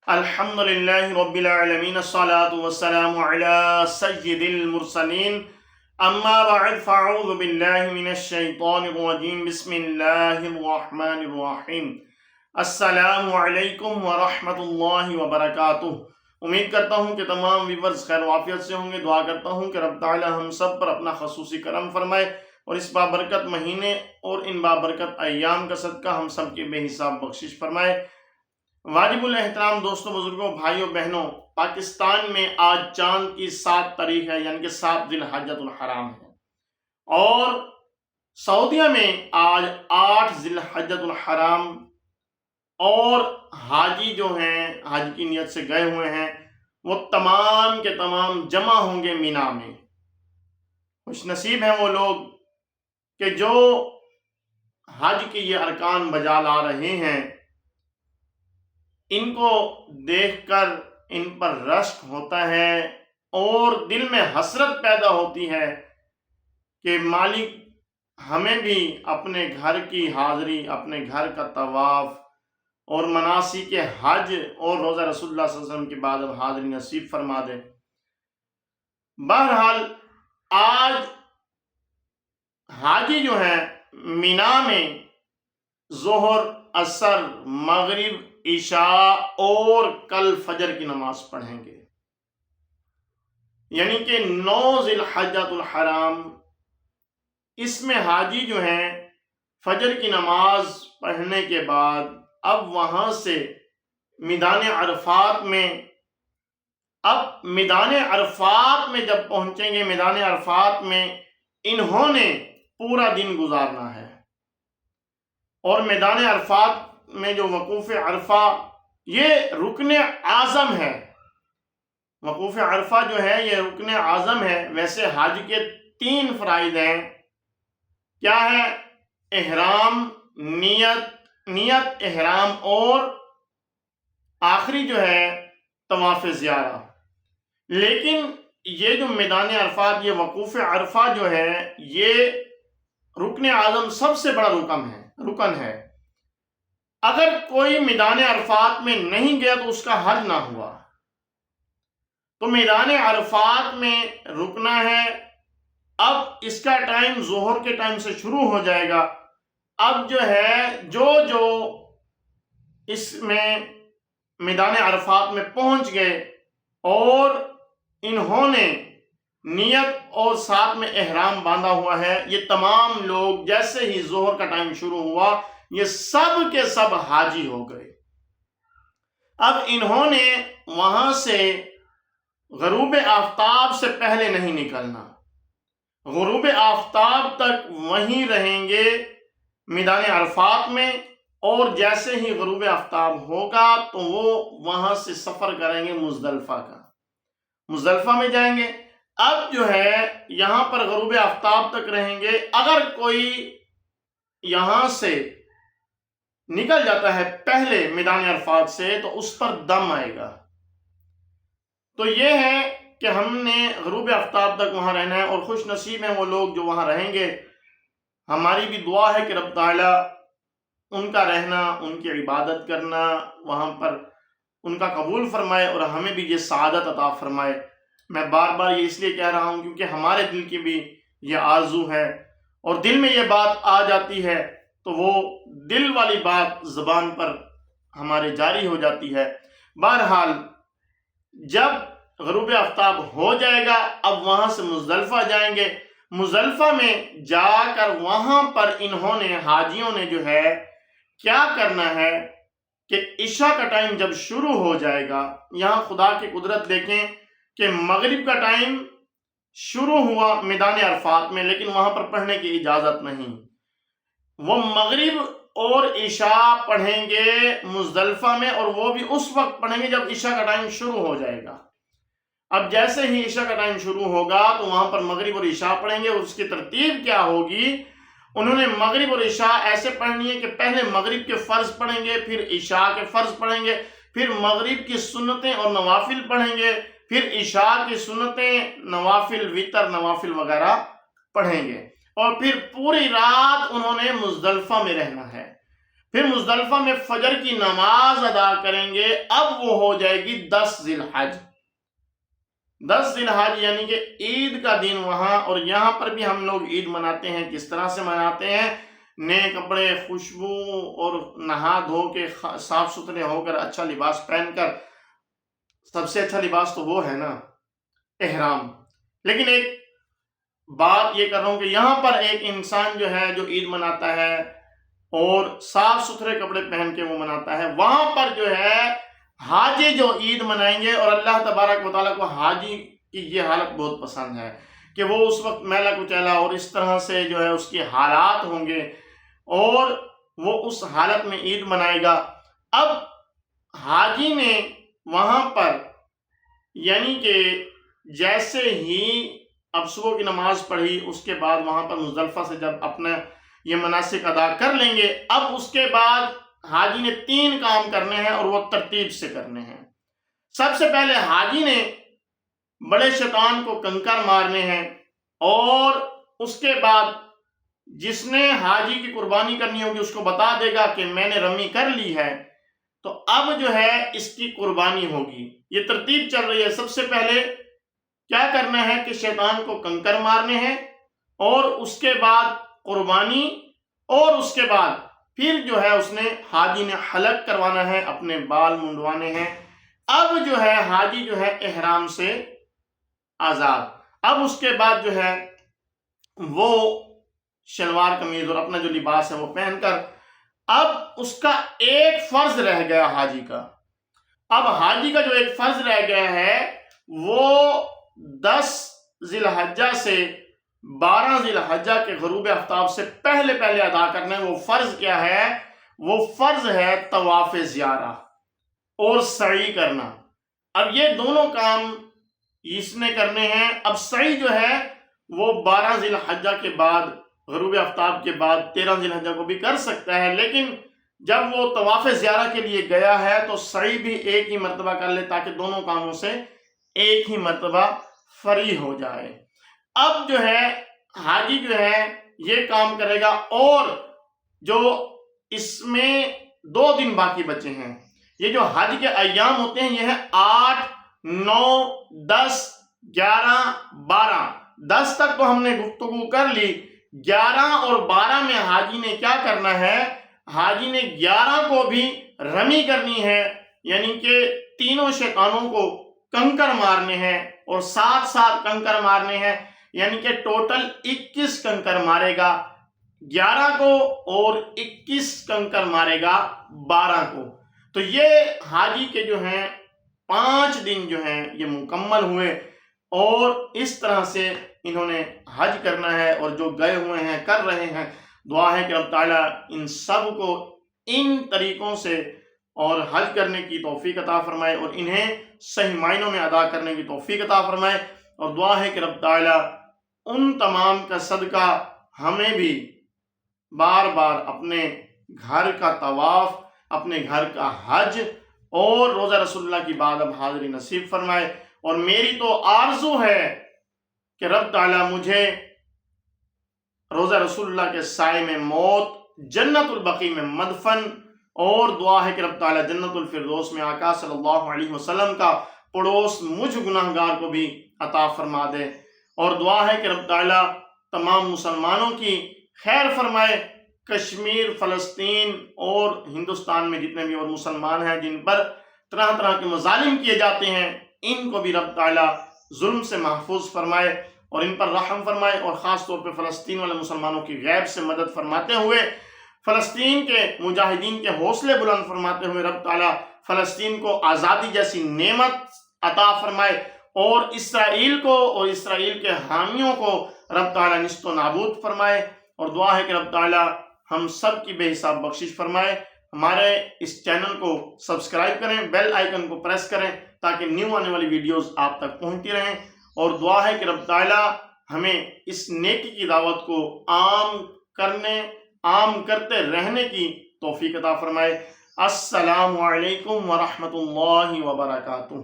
الحمد لله رب العالمين الصلاة والسلام على سيد المرسلين أما بعد فأعوذ بالله من الشيطان الرجيم بسم الله الرحمن الرحيم السلام علیکم ورحمۃ اللہ وبرکاتہ۔ امید کرتا ہوں کہ تمام ویورز خیر و عافیت سے ہوں گے۔ دعا کرتا ہوں کہ رب تعالی ہم سب پر اپنا خصوصی کرم فرمائے اور اس بابرکت مہینے اور ان بابرکت ایام کا صدقہ ہم سب کی بے حساب بخشش فرمائے۔ واجب الاحترام دوستوں، بزرگوں، بھائیوں، بہنوں، پاکستان میں آج چاند کی 7 تاریخ ہے، یعنی کہ 7 ذی الحجۃ الحرام ہے، اور سعودیہ میں آج 8 ذی الحجۃ الحرام، اور حاجی جو ہیں حج کی نیت سے گئے ہوئے ہیں وہ تمام کے تمام جمع ہوں گے مینا میں۔ خوش نصیب ہیں وہ لوگ کہ جو حج کے یہ ارکان بجا لا رہے ہیں، ان کو دیکھ کر ان پر رشک ہوتا ہے اور دل میں حسرت پیدا ہوتی ہے کہ مالک ہمیں بھی اپنے گھر کی حاضری، اپنے گھر کا طواف اور مناسک حج اور روزہ رسول اللہ صلی اللہ علیہ وسلم کے بعد اب حاضری نصیب فرما دے۔ بہرحال آج حاجی جو ہیں مینا میں ظہر، عصر، مغرب، عشاء اور کل فجر کی نماز پڑھیں گے، یعنی کہ 9 ذی الحجۃ الحرام۔ اس میں حاجی جو ہیں فجر کی نماز پڑھنے کے بعد اب وہاں سے میدان عرفات میں جب پہنچیں گے، میدان عرفات میں انہوں نے پورا دن گزارنا ہے، اور میدان عرفات میں جو وقوف عرفہ یہ رکن اعظم ہے۔ وقوف عرفہ جو ہے یہ رکن اعظم ہے۔ ویسے حج کے 3 فرائض ہیں، کیا ہے؟ احرام، نیت احرام، اور آخری جو ہے طواف زیارہ۔ لیکن یہ جو میدان عرفات، یہ وقوف عرفہ جو ہے یہ رکن اعظم، سب سے بڑا رکن ہے۔ اگر کوئی میدان عرفات میں نہیں گیا تو اس کا حج نہ ہوا۔ تو میدان عرفات میں رکنا ہے۔ اب اس کا ٹائم ظہر کے ٹائم سے شروع ہو جائے گا۔ اب جو ہے جو اس میں میدان عرفات میں پہنچ گئے اور انہوں نے نیت اور ساتھ میں احرام باندھا ہوا ہے، یہ تمام لوگ جیسے ہی ظہر کا ٹائم شروع ہوا یہ سب کے سب حاجی ہو گئے۔ اب انہوں نے وہاں سے غروب آفتاب سے پہلے نہیں نکلنا، غروب آفتاب تک وہیں رہیں گے میدان عرفات میں، اور جیسے ہی غروب آفتاب ہوگا تو وہ وہاں سے سفر کریں گے مزدلفہ میں جائیں گے۔ اب جو ہے یہاں پر غروب آفتاب تک رہیں گے۔ اگر کوئی یہاں سے نکل جاتا ہے پہلے میدان عرفات سے تو اس پر دم آئے گا۔ تو یہ ہے کہ ہم نے غروب آفتاب تک وہاں رہنا ہے، اور خوش نصیب ہیں وہ لوگ جو وہاں رہیں گے۔ ہماری بھی دعا ہے کہ رب تعالی ان کا رہنا، ان کی عبادت کرنا وہاں پر ان کا قبول فرمائے اور ہمیں بھی یہ سعادت عطا فرمائے۔ میں بار بار یہ اس لیے کہہ رہا ہوں کیونکہ ہمارے دل کی بھی یہ آرزو ہے، اور دل میں یہ بات آ جاتی ہے تو وہ دل والی بات زبان پر ہمارے جاری ہو جاتی ہے۔ بہرحال جب غروب آفتاب ہو جائے گا اب وہاں سے مزدلفہ جائیں گے۔ مزدلفہ میں جا کر وہاں پر انہوں نے، حاجیوں نے جو ہے کیا کرنا ہے کہ عشاء کا ٹائم جب شروع ہو جائے گا، یہاں خدا کی قدرت دیکھیں کہ مغرب کا ٹائم شروع ہوا میدان عرفات میں، لیکن وہاں پر پڑھنے کی اجازت نہیں۔ وہ مغرب اور عشاء پڑھیں گے مزدلفہ میں، اور وہ بھی اس وقت پڑھیں گے جب عشاء کا ٹائم شروع ہو جائے گا۔ اب جیسے ہی عشاء کا ٹائم شروع ہوگا تو وہاں پر مغرب اور عشاء پڑھیں گے، اور اس کی ترتیب کیا ہوگی؟ انہوں نے مغرب اور عشاء ایسے پڑھنی ہے کہ پہلے مغرب کے فرض پڑھیں گے، پھر عشاء کے فرض پڑھیں گے، پھر مغرب کی سنتیں اور نوافل پڑھیں گے، پھر عشاء کی سنتیں، نوافل، وتر، نوافل وغیرہ پڑھیں گے، اور پھر پوری رات انہوں نے مزدلفہ میں رہنا ہے۔ پھر مزدلفہ میں فجر کی نماز ادا کریں گے، اب وہ ہو جائے گی 10 ذی الحج۔ 10 ذی الحج یعنی کہ عید کا دن وہاں، اور یہاں پر بھی ہم لوگ عید مناتے ہیں۔ کس طرح سے مناتے ہیں؟ نئے کپڑے، خوشبو، اور نہا دھو کے صاف ستھرے ہو کر اچھا لباس پہن کر۔ سب سے اچھا لباس تو وہ ہے نا، احرام۔ لیکن ایک بات یہ کر رہا ہوں کہ یہاں پر ایک انسان جو ہے جو عید مناتا ہے اور صاف ستھرے کپڑے پہن کے وہ مناتا ہے، وہاں پر جو ہے حاجی جو عید منائیں گے، اور اللہ تبارک و تعالیٰ کو حاجی کی یہ حالت بہت پسند ہے کہ وہ اس وقت میلا کچیلا اور اس طرح سے جو ہے اس کے حالات ہوں گے، اور وہ اس حالت میں عید منائے گا۔ اب حاجی نے وہاں پر یعنی کہ جیسے ہی اب صبح کی نماز پڑھی، اس کے بعد وہاں پر مزدلفہ سے جب اپنا یہ مناسک ادا کر لیں گے، اب اس کے بعد حاجی نے 3 کام کرنے ہیں، اور وہ ترتیب سے کرنے ہیں۔ سب سے پہلے حاجی نے بڑے شیطان کو کنکر مارنے ہیں، اور اس کے بعد جس نے حاجی کی قربانی کرنی ہوگی اس کو بتا دے گا کہ میں نے رمی کر لی ہے، تو اب جو ہے اس کی قربانی ہوگی۔ یہ ترتیب چل رہی ہے۔ سب سے پہلے کیا کرنا ہے کہ شیطان کو کنکر مارنے ہیں، اور اس کے بعد قربانی، اور اس کے بعد پھر جو ہے اس نے حاجی نے حلق کروانا ہے، اپنے بال منڈوانے ہیں۔ اب جو ہے حاجی جو ہے احرام سے آزاد۔ اب اس کے بعد جو ہے وہ شلوار قمیض اور اپنا جو لباس ہے وہ پہن کر، اب اس کا ایک فرض رہ گیا حاجی کا۔ اب حاجی کا جو ایک فرض رہ گیا ہے وہ 10 ذی الحجہ سے 12 ذی الحجہ کے غروب آفتاب سے پہلے ادا کرنا ہے۔ وہ فرض کیا ہے؟ وہ فرض ہے طواف زیارہ اور سعی کرنا۔ اب یہ دونوں کام اس نے کرنے ہیں۔ اب سعی جو ہے وہ 12 ذی الحجہ کے بعد، غروب آفتاب کے بعد 13 ذی الحجہ کو بھی کر سکتا ہے، لیکن جب وہ طواف زیارہ کے لیے گیا ہے تو سعی بھی ایک ہی مرتبہ کر لے، تاکہ دونوں کاموں سے ایک ہی مرتبہ فری ہو جائے۔ اب جو ہے حاجی جو ہے یہ کام کرے گا، اور جو اس میں 2 دن باقی بچے ہیں، یہ جو حج کے ایام ہوتے ہیں یہ ہے 8، 9، 10، 11، 12۔ 10 تک تو ہم نے گفتگو کر لی۔ 11 اور 12 میں حاجی نے کیا کرنا ہے؟ حاجی نے 11 کو بھی رمی کرنی ہے، یعنی کہ تینوں شیطانوں کو کنکر مارنے ہیں، اور ساتھ ساتھ کنکر مارنے ہیں، یعنی کہ ٹوٹل 21 کنکر مارے گا 11 کو، اور 21 کنکر مارے گا 12 کو۔ تو یہ حاجی کے جو ہیں 5 دن جو ہیں یہ مکمل ہوئے، اور اس طرح سے انہوں نے حج کرنا ہے، اور جو گئے ہوئے ہیں کر رہے ہیں۔ دعا ہے کہ رب تعالیٰ ان سب کو ان طریقوں سے اور حج کرنے کی توفیق عطا فرمائے، اور انہیں صحیح معنوں میں ادا کرنے کی توفیق عطا فرمائے۔ اور دعا ہے کہ رب تعالیٰ ان تمام کا صدقہ ہمیں بھی بار بار اپنے گھر کا طواف، اپنے گھر کا حج اور روزہ رسول اللہ کی باداب حاضری نصیب فرمائے۔ اور میری تو آرزو ہے کہ رب تعالیٰ مجھے روزہ رسول اللہ کے سائے میں موت، جنت البقیع میں مدفن، اور دعا ہے کہ رب تعالیٰ جنت الفردوس میں آقا صلی اللہ علیہ وسلم کا پڑوس مجھ گناہگار کو بھی عطا فرما دے۔ اور دعا ہے کہ رب تعالیٰ تمام مسلمانوں کی خیر فرمائے۔ کشمیر، فلسطین اور ہندوستان میں جتنے بھی اور مسلمان ہیں جن پر طرح طرح کے مظالم کیے جاتے ہیں، ان کو بھی رب تعالیٰ ظلم سے محفوظ فرمائے اور ان پر رحم فرمائے، اور خاص طور پہ فلسطین والے مسلمانوں کی غیب سے مدد فرماتے ہوئے، فلسطین کے مجاہدین کے حوصلے بلند فرماتے ہوئے رب تعالیٰ فلسطین کو آزادی جیسی نعمت عطا فرمائے، اور اسرائیل کو اور اسرائیل کے حامیوں کو رب تعالیٰ نیست و نابود فرمائے۔ اور دعا ہے کہ رب تعالیٰ ہم سب کی بے حساب بخشش فرمائے۔ ہمارے اس چینل کو سبسکرائب کریں، بیل آئیکن کو پریس کریں تاکہ نیو آنے والی ویڈیوز آپ تک پہنچتی رہیں۔ اور دعا ہے کہ رب تعالیٰ ہمیں اس نیکی کی دعوت کو عام کرتے رہنے کی توفیق عطا فرمائے۔ السلام علیکم ورحمۃ اللہ وبرکاتہ۔